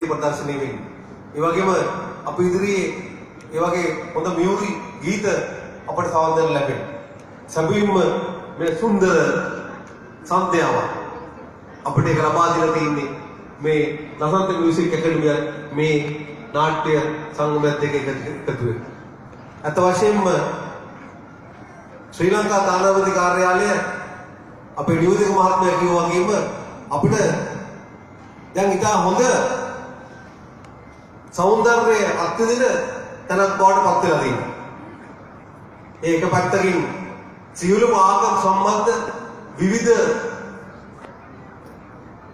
ප්‍රදර්ශනය වෙන්නේ. ඒ වගේම අපි ඉදිරියේ ඒ වගේ හොඳ මියුරි ගීත අපට සාවන්දන ලැබෙනවා. සැබවින්ම මේ සුන්දර සන්ධ්‍යාවක් අපිට ඒක ලබා දීලා තියෙන්නේ මේ දසන්ත මියුසික් ඇකඩමිය මේ නාට්‍ය සංගමයත් එක්ක එකතු වෙලා. අත වශයෙන්ම ශ්‍රී ලංකා තානාපති කාර්යාලය අපේ නියෝජක මහත්මයා කිව්වා වගේම අපිට දැන් ඉතා හොඳ සෞන්දර්ය අත්විඳින තැනක් බවට පත් වෙලා තියෙනවා. ඒක පැත්තකින් සියලුම ආගම් සම්බන්ධ විවිධ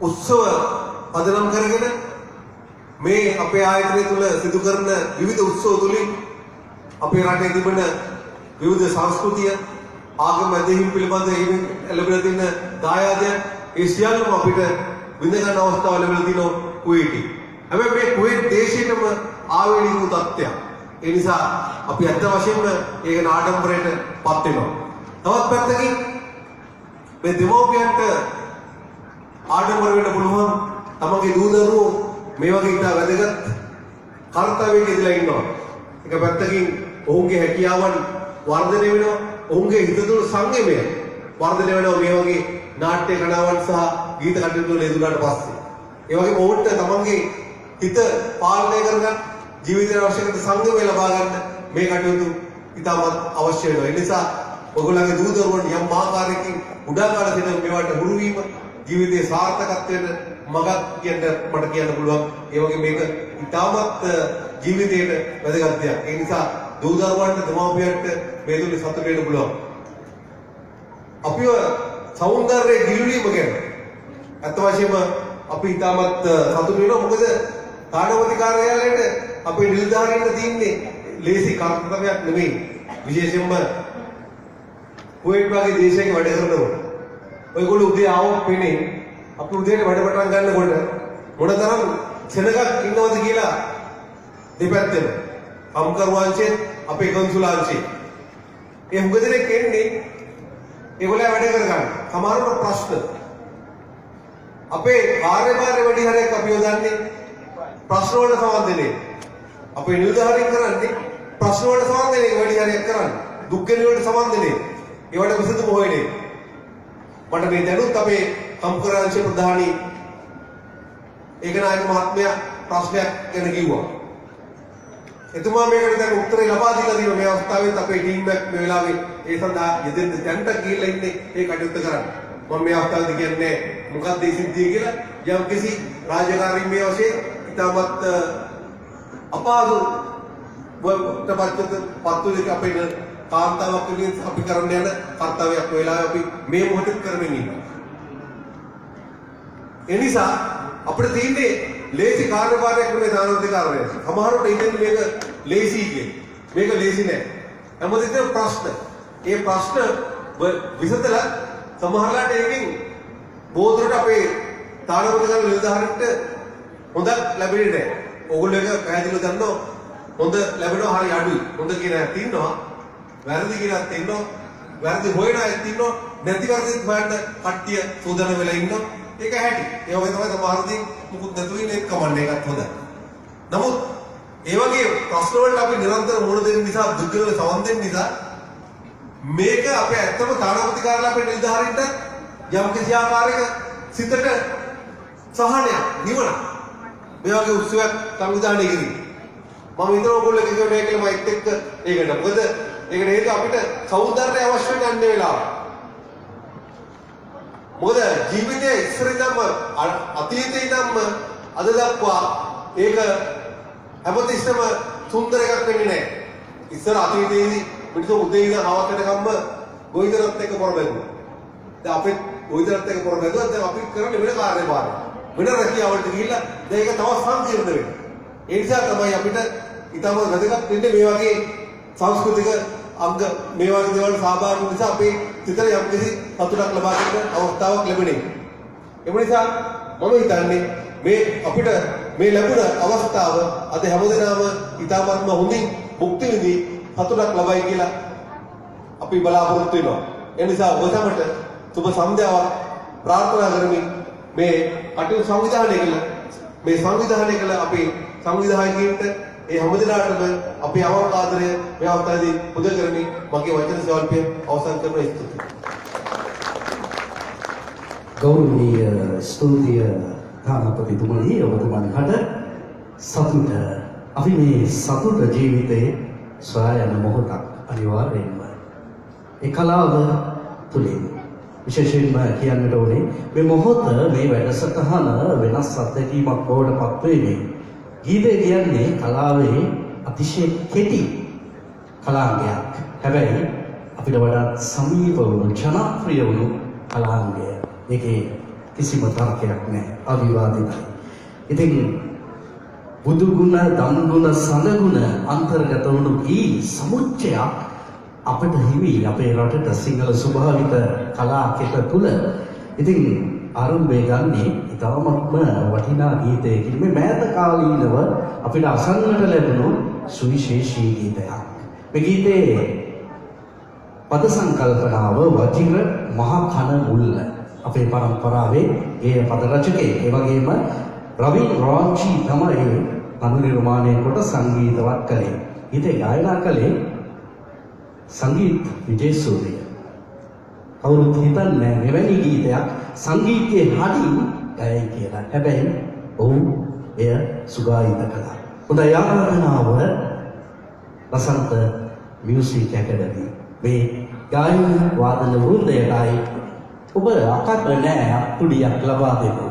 උත්සව පදනම් කරගෙන මේ අපේ ආයතනය තුළ සිදු කරන විවිධ උත්සව තුලින් අපේ රටේ තිබෙන විවිධ සංස්කෘතිය ආගම ඇදහිම් පිළිබඳ ලැබෙන තියෙන දායාදයන් ඒ සියල්ලම අපිට විඳ ගන්න අවස්ථාව ලැබෙලා තියෙනවා කුවේටි. හැබැයි මේ කුවේට් දේශයටම ආවේනික තත්ත්වයක්. ඒ නිසා අපි අත්ත වශයෙන්ම ඒක ආඩම්බරයට පත් වෙනවා. තවත් පැත්තකින් මේ දෙමෝපියන්ට ආඩම්බර වෙන්න පුළුවන් තමගේ දූ දරුවෝ මේ වගේ ඉතා වැදගත් කර්තව්‍යයක ඉඳලා ඉන්නවා. එක පැත්තකින් ඔවුන්ගේ හැකියාවන් වර්ධනය වෙනවා. ඔවුන්ගේ හිතතුළු සංයමය වර්ධනය වෙනවා මේ වගේ නාට්‍ය කලාවන් සහ ගීත කටයුතු වල යෙදුණාට පස්සේ. ඒ වගේම ඔවුන්ට තමන්ගේ හිත පාලනය කරගන්න ජීවිතේ අවශ්‍ය කරන සංයමය ලබා ගන්න මේ කටයුතු ඉතාමත් අවශ්‍ය වෙනවා. ඒ නිසා ඔයගොල්ලන්ගේ දූ දරුවන්ට යම් ආකාරයකින් උදා කාලේ දෙන මේවට හුරු වීම ජීවිතයේ සාර්ථකත්වයට මඟක් කියන්න මට කියන්න පුළුවන්. ඒ වගේ මේක ඉතාමත් ජීවිතයට වැදගත් දෙයක්. ඒ නිසා දූ දරුවන්ට දෙමාපියන්ට මේ තුල සතුට වෙන්න පුළුවන්. අපිව සෞන්දර්ය ගිලිවීම ගැන අත් වශයෙන්ම අපි ඉතාමත් සතුට වෙනවා. මොකද තානාපති කාර්යාලයට අපේ නිලධාරීන්ට තියෙන්නේ ලේසි කර්තව්‍යයක් නෙමෙයි. විශේෂයෙන්ම කුවේට් වගේ දේශයක වැඩ කරනකොට ඔයගොල්ලෝ උදේ ආවොත් පෙනේ අපි උදේට වැඩ පටන් ගන්නකොට මොනතරම් සෙනගක් ඉන්නවද කියලා දෙපැත්තෙම අම්කරුවාංශයේ අපේ කොන්සුලාංශයේ ඒ හුඟ දෙනෙක් එන්නේ ඒගොල්ලෝ වැඩ කරගන්න. සමහරවිට ප්‍රශ්න අපේ කාර්යභාරය වැඩි හරියක් අපි යොදන්නේ ප්‍රශ්න වලට සම්බන්ධනේ. අපේ නිලධාරීන් කරන්නේ ප්‍රශ්න වලට සම්බන්ධනේ වැඩි හරියක් කරන්නේ. දුක් ගැන වලට සම්බන්ධනේ. ඒවට විසඳුම හොයන්නේ. මට මේ දැනුත් අපේ කම්කරාංශ ප්‍රධානී ඒකනායක මහත්මයා ප්‍රශ්නයක් ගැන කිව්වා. එතුමා මේකට දැන් උත්තරේ ලබා දීලා තියෙනවා. මේ අවස්ථාවෙත් අපේ ටීම් එක මේ වෙලාවේ ඒ සඳහා යෙදෙන්න දැන්ට ගිහිල්ලා ඉන්නේ ඒ කටයුත්ත කරන්න. මම මේ අවස්ථාවේදී කියන්නේ මොකක්ද මේ සිද්ධිය කියලා යම් කිසි රාජකාරී මේ වශයෙන් ඉතාමත් අපහසු පත්තුලක අපේ කාන්තාවක් විදිහට අපි කරන්න යන කර්තව්‍යයක් වෙලාවේ අපි මේ මොහොතේ කරමින් ඉන්නවා. ඒ නිසා අපිට තියෙන්නේ ලේසි කාර්යභාරයක් නෙවෙයි තානාපති කාර්යාලය. සමහරවිට ඉතින් මේක ලේසි කියන්නේ. මේක ලේසි නෑ. හැමදෙයක්ම ප්‍රශ්න. ඒ ප්‍රශ්න විසඳලා සමහරලාට ඒකෙන් බෝධරට අපේ තානාපති කාර්යාලය නිලධාරීන්ට හොඳක් ලැබෙන්නේ නෑ. ඕගොල්ලෝ එක පැහැදිලිව දන්නවා හොඳ ලැබෙනවා හරි අඩුයි. හොඳ කියන අයත් ඉන්නවා. වැරදි කියලාත් ඉන්නවා. වැරදි හොයන අයත් ඉන්නවා. නැති වැරදිත් හොයන්න කට්ටිය සූදානම් වෙලා ඉන්නවා. ඒක හැටි. ඒ වගේ තමයි සමහරදී මුකුත් නැතුව ඉන්න එක කමන්නේ එකත් හොඳයි. නමුත් ඒ වගේ ප්‍රශ්න වලට අපි නිරන්තර මුහුණ දෙන්න නිසා දුක් වල සවන් දෙන්න නිසා මේක අපේ ඇත්තම තානාපති කාර්යාලය අපේ නිලධාරීන්ට යම් කිසි ආකාරයක සිතට සහනයක් නිවනක් මේ වගේ උත්සවයක් සංවිධානය කිරීම. මම හිතනවා ඔයගොල්ලෝ කියන්නේ කියලා මයිත් එක්ක ඒකට. මොකද ඒකට හේතුව අපිට සෞන්දර්යය අවශ්‍ය නැන්නේ වෙලාව. මොකද ජීවිතයේ ඉස්සර ඉඳන්ම අතීතේ ඉඳන්ම අද දක්වා ඒක හැමතිස්සෙම සුන්දර එකක් වෙන්නේ නැහැ. ඉස්සර අතීතයේදී මිනිස්සු උදේ ඉඳන් හවස වෙනකම්ම ගොවිතැනත් එක්ක පොරබැදුවා. දැන් අපේ ගොවිතැනත් එක්ක පොරබැදුවා. දැන් අපි කරන්නේ වෙන කාර්යභාරයක්. වෙන රැකියාවලට ගිහිල්ලා දැන් ඒක තවත් සංකීර්ණ වෙනවා. ඒ නිසා තමයි අපිට ඊටම වැදගත් වෙන්නේ මේ වගේ සංස්කෘතික අංග මේ වගේ දේවල් සහභාගී වෙන නිසා අපේ සිතට යම් කිසි සතුටක් ලබා ගන්න අවස්ථාවක් ලැබෙන්නේ. ඒ නිසා මම හිතන්නේ මේ අපිට මේ ලැබුණ අවස්ථාව අද හැමදෙනාම ඊටමත්ම හොඳින් භුක්ති විඳි සතුටක් ලබයි කියලා අපි බලාපොරොත්තු වෙනවා. ඒ නිසා ඔබට සුබ සන්ධ්‍යාවක් ප්‍රාර්ථනා කරමින් මේ කටයුතු සංවිධානය කළ මේ සංවිධානය කළ අපේ සංවිධායකයන්ට ඒ හැමදෙනාටම අපේ අවංක ආදරය මේ අවස්ථාවේදී පුද කරමින් මගේ වචන ස්වල්පය අවසන් කරන ස්තුතියි. ගෞරවනීය ස්තුතිය තානාපතිතුමනි ඔබතුමන්ට සතුට අපි මේ සතුට ජීවිතයේ සොයා යන මොහොතක් අනිවාර්යයෙන්ම ඒ කලාව තුලින් විශේෂයෙන්ම කියන්නට ඕනේ මේ මොහොත මේ වැඩසටහන වෙනස් අත්දැකීමක් බවට පත් වෙන්නේ. ගීතය කියන්නේ කලාවේ අතිශය කෙටි කලාංගයක්. හැබැයි අපිට වඩා සමීප වුණු ජනප්‍රිය වුණු කලාංගය. ඒකේ කිසිම තර්කයක් නැහැ. අවිවාදිතයි. ඉතින් බුදු ගුණ, දම් ගුණ, සඳ ගුණ අන්තර්ගත වුණු ගී සමුච්චයක් අපට හිමි අපේ රටට සිංහල ස්වභාවික කලා කෙත තුල. ඉතින් ආරම්භය ගන්නේ ඉතාමත්ම වටිනා ගීතයකින් මේ මෑත කාලීනව අපිට අසන්නට ලැබුණු සුවිශේෂී ගීතයක්. මේ ගීතේ පද සංකල්පනාව වජිර මහ කන මුල්ල අපේ පරම්පරාවේ ගේය පද රචකයෙක්. ඒ වගේම රවි රාජි තමයි අනු නිර්මාණය කොට සංගීතවත් කළේ. ගීතේ ගායනා කළේ සංගීත විජේසූරිය. කවුරුත් හිතන්නේ මෙවැනි ගීතයක් සංගීතයේ හදින් ගයයි කියලා. හැබැයි ඔව් එය සුගායිත කළා. හොඳයි ආරාධනාව වසන්ත මියුසික් ඇකඩමි මේ ගායන වාදන වෘන්දයටයි ඔබ අකත් නෑ අත්පුඩියක් ලබා දෙන්න.